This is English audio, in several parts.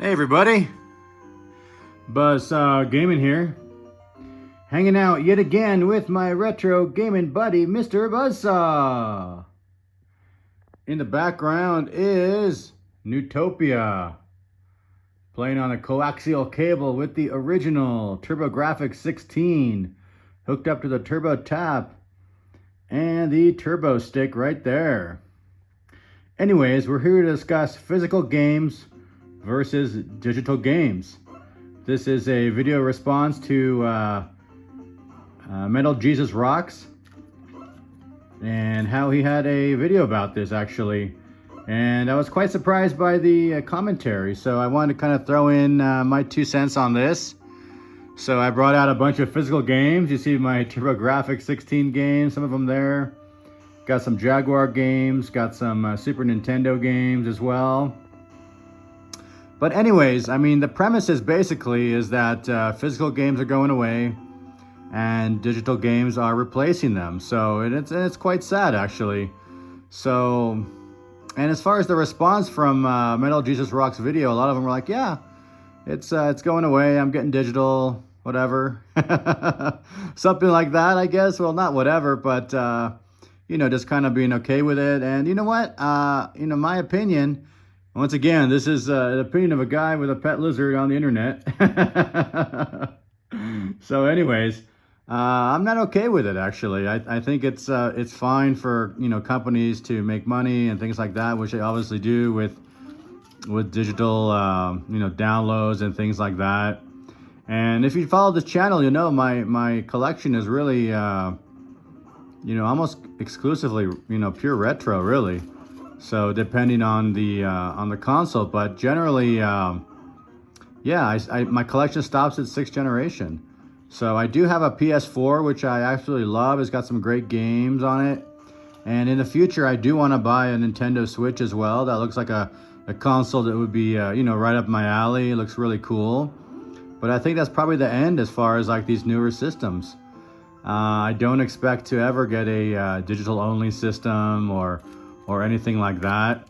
Hey everybody, Buzzsaw Gaming here, hanging out yet again with my retro gaming buddy, Mr. Buzzsaw. In the background is Newtopia, playing on a coaxial cable with the original TurboGrafx 16, hooked up to the Turbo Tap and the Turbo Stick right there. Anyways, we're here to discuss physical games versus digital games. This is a video response to Metal Jesus Rocks and how he had a video about this actually, and I was quite surprised by the commentary, so I wanted to kind of throw in my 2 cents on this. So I brought out a bunch of physical games. You see my TurboGrafx 16 games, some of them there. Got some Jaguar games, got some Super Nintendo games as well. But anyways, I mean, the premise is basically is that physical games are going away and digital games are replacing them. So it's quite sad actually. So, and as far as the response from Metal Jesus Rocks video, a lot of them were like, yeah, it's going away, I'm getting digital, whatever. Something like that, I guess. Well, not whatever, but you know, just kind of being okay with it. And you know what, you know, my opinion, once again, this is the opinion of a guy with a pet lizard on the internet. So anyways, I'm not okay with it actually. I think it's fine for, you know, companies to make money and things like that, which they obviously do with digital you know, downloads and things like that. And if you follow this channel, you know my collection is really you know, almost exclusively, you know, pure retro really. So depending on the console, but generally, yeah, my collection stops at 6th generation. So I do have a PS4, which I absolutely love. It's got some great games on it. And in the future, I do want to buy a Nintendo Switch as well. That looks like a console that would be, you know, right up my alley. It looks really cool. But I think that's probably the end as far as like these newer systems. I don't expect to ever get a digital-only system or anything like that.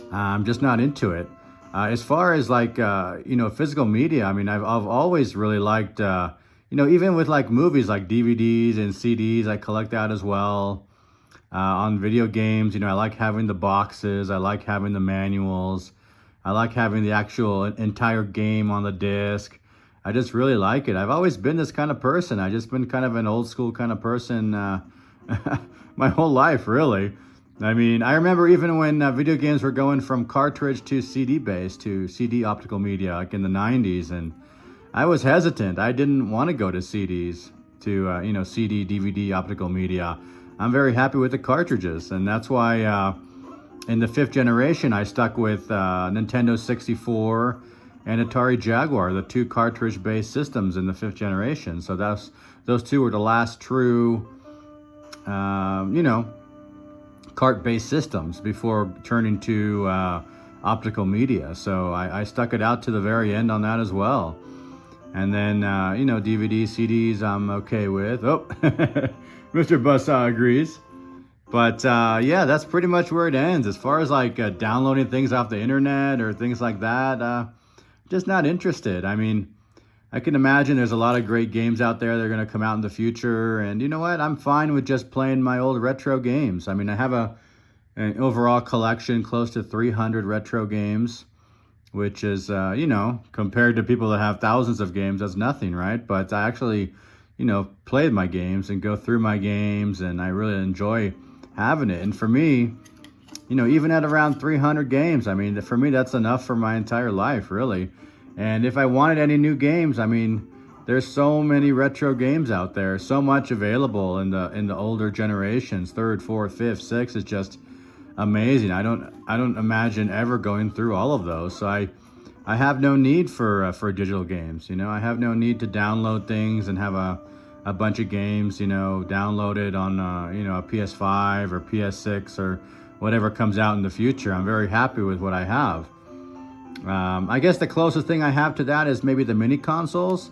I'm just not into it. As far as like, you know, physical media, I mean, I've always really liked, you know, even with like movies like DVDs and CDs, I collect that as well. On video games, you know, I like having the boxes, I like having the manuals, I like having the actual entire game on the disc. I just really like it. I've always been this kind of person. I've just been kind of an old school kind of person my whole life, really. I mean, I remember even when video games were going from cartridge to CD based to CD optical media, like in the 90s, and I was hesitant. I didn't want to go to CDs, to you know, CD, DVD, optical media. I'm very happy with the cartridges, and that's why in the 5th generation I stuck with Nintendo 64 and Atari Jaguar, the 2 cartridge based systems in the 5th generation. So those 2 were the last true you know, cart-based systems before turning to optical media. So I stuck it out to the very end on that as well. And then, you know, DVD, CDs I'm okay with. Oh, Mr. Buzzsaw agrees. But yeah, that's pretty much where it ends. As far as like downloading things off the internet or things like that, just not interested. I mean, I can imagine there's a lot of great games out there that are going to come out in the future. And you know what? I'm fine with just playing my old retro games. I mean, I have an overall collection close to 300 retro games, which is, you know, compared to people that have thousands of games, that's nothing, right? But I actually, you know, played my games and go through my games, and I really enjoy having it. And for me, you know, even at around 300 games, I mean, for me, that's enough for my entire life, really. And if I wanted any new games, I mean, there's so many retro games out there, so much available in the older generations. 3rd, 4th, 5th, 6th is just amazing. I don't imagine ever going through all of those. So I have no need for digital games. You know, I have no need to download things and have a bunch of games, you know, downloaded on you know, a PS5 or PS6 or whatever comes out in the future. I'm very happy with what I have. I guess the closest thing I have to that is maybe the mini consoles,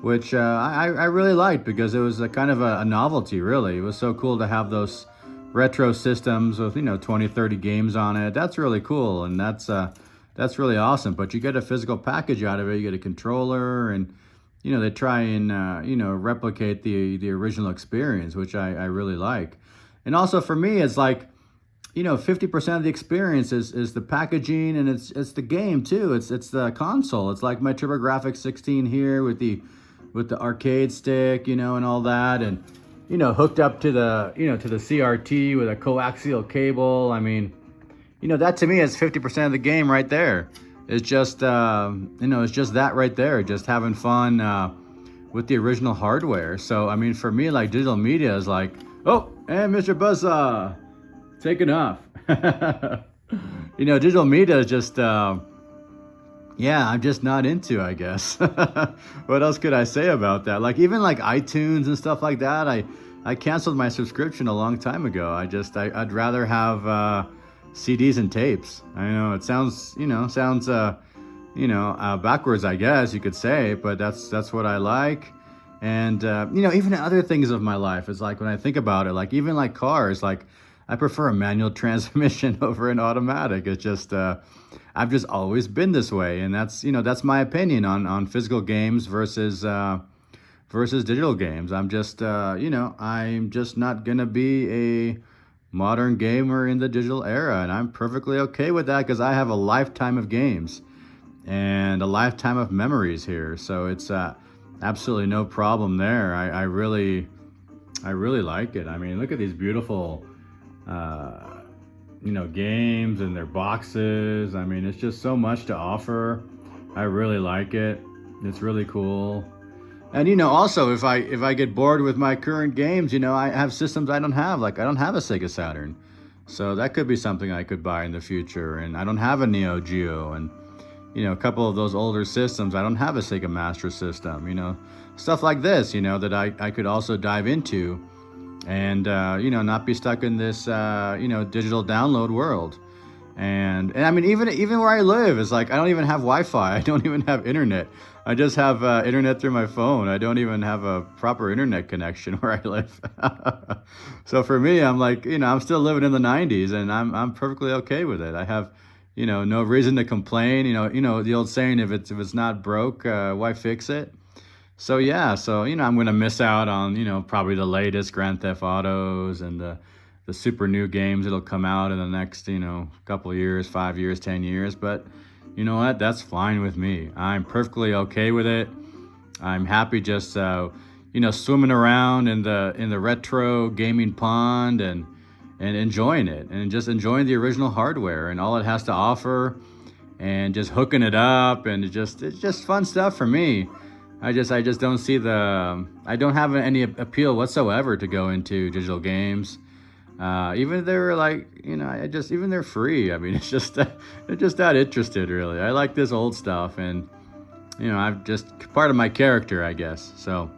which I really liked because it was a kind of a novelty, really. It was so cool to have those retro systems with, you know, 20, 30 games on it. That's really cool, and that's that's really awesome. But you get a physical package out of it. You get a controller, and they try and replicate the original experience, which I really like. And also for me, it's like 50% of the experience is the packaging, and it's the game too. It's the console. It's like my TurboGrafx 16 here with the arcade stick, and all that, and hooked up to the to the CRT with a coaxial cable. I mean, that to me is 50% of the game right there. It's just it's just that right there, just having fun with the original hardware. So I mean, for me, like, digital media is like, oh, and Mr. Buzzsaw, taking off. Digital media is just yeah, I'm just not into, I guess. What else could I say about that? Like, even like iTunes and stuff like that, I canceled my subscription a long time ago. I'd rather have CDs and tapes. I know it sounds backwards, I guess you could say, but that's what I like. And even other things of my life, is like, when I think about it, like, even like cars, like, I prefer a manual transmission over an automatic. It's just I've just always been this way, and that's my opinion on physical games versus digital games. I'm just I'm just not gonna be a modern gamer in the digital era, and I'm perfectly okay with that, because I have a lifetime of games and a lifetime of memories here. So it's absolutely no problem there. I really like it. I mean, look at these beautiful games and their boxes. I mean, it's just so much to offer. I really like it. It's really cool. And also, if I get bored with my current games, I have systems I don't have. Like, I don't have a Sega Saturn, so that could be something I could buy in the future. And I don't have a Neo Geo, and a couple of those older systems, I don't have a Sega Master System. Stuff like this, that I could also dive into, and not be stuck in this digital download world. And I mean, even where I live, is like, I don't even have Wi-Fi. I don't even have internet. I just have internet through my phone. I don't even have a proper internet connection where I live. So for me, I'm like, I'm still living in the 90s, and I'm perfectly okay with it. I have no reason to complain. The old saying, if it's not broke, why fix it? So yeah, I'm gonna miss out on probably the latest Grand Theft Autos and the super new games that'll come out in the next couple of years, 5 years, 10 years. But you know what? That's fine with me. I'm perfectly okay with it. I'm happy just swimming around in the retro gaming pond, and enjoying it, and just enjoying the original hardware and all it has to offer, and just hooking it up, and it's just fun stuff for me. I just don't see I don't have any appeal whatsoever to go into digital games. Even if they're like, even they're free. I mean, it's just not interested, really. I like this old stuff, and I've just part of my character, I guess. So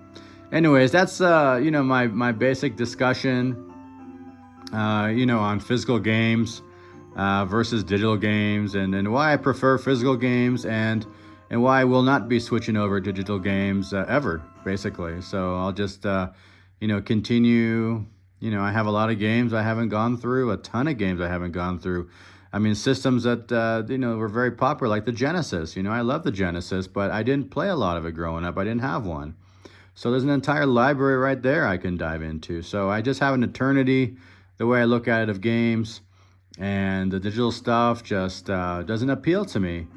anyways, that's my basic discussion on physical games versus digital games, and why I prefer physical games, and why I will not be switching over to digital games ever, basically. So I'll just continue. I have a lot of games I haven't gone through, a ton of games I haven't gone through. I mean, systems that were very popular, like the Genesis. I love the Genesis, but I didn't play a lot of it growing up. I didn't have one. So there's an entire library right there I can dive into. So I just have an eternity, the way I look at it, of games, and the digital stuff just doesn't appeal to me.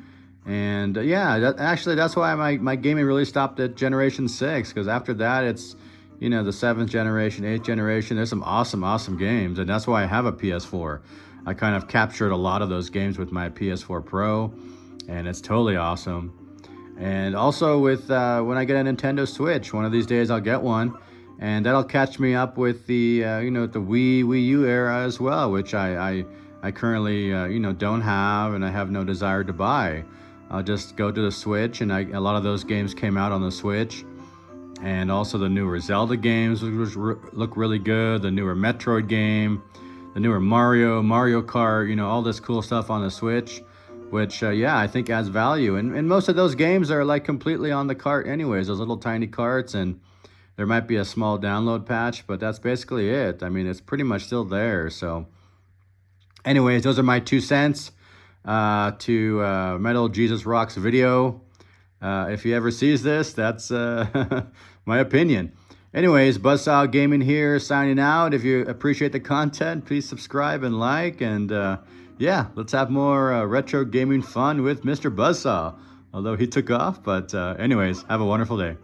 And that's why my gaming really stopped at Generation 6, because after that, it's the 7th generation, 8th generation. There's some awesome games, and that's why I have a PS4. I kind of captured a lot of those games with my PS4 Pro, and it's totally awesome. And also with when I get a Nintendo Switch, one of these days I'll get one, and that'll catch me up with the the Wii U era as well, which I currently don't have, and I have no desire to buy. I'll just go to the Switch, and a lot of those games came out on the Switch. And also the newer Zelda games look really good. The newer Metroid game, the newer Mario Kart, all this cool stuff on the Switch, which, I think adds value. And most of those games are like completely on the cart anyways, those little tiny carts, and there might be a small download patch, but that's basically it. I mean, it's pretty much still there. So anyways, those are my 2 cents. to Metal Jesus Rocks video. If he ever sees this, that's my opinion. Anyways, Buzzsaw Gaming here, signing out. If you appreciate the content, please subscribe and like. And yeah, let's have more retro gaming fun with Mr. Buzzsaw. Although he took off, but anyways, have a wonderful day.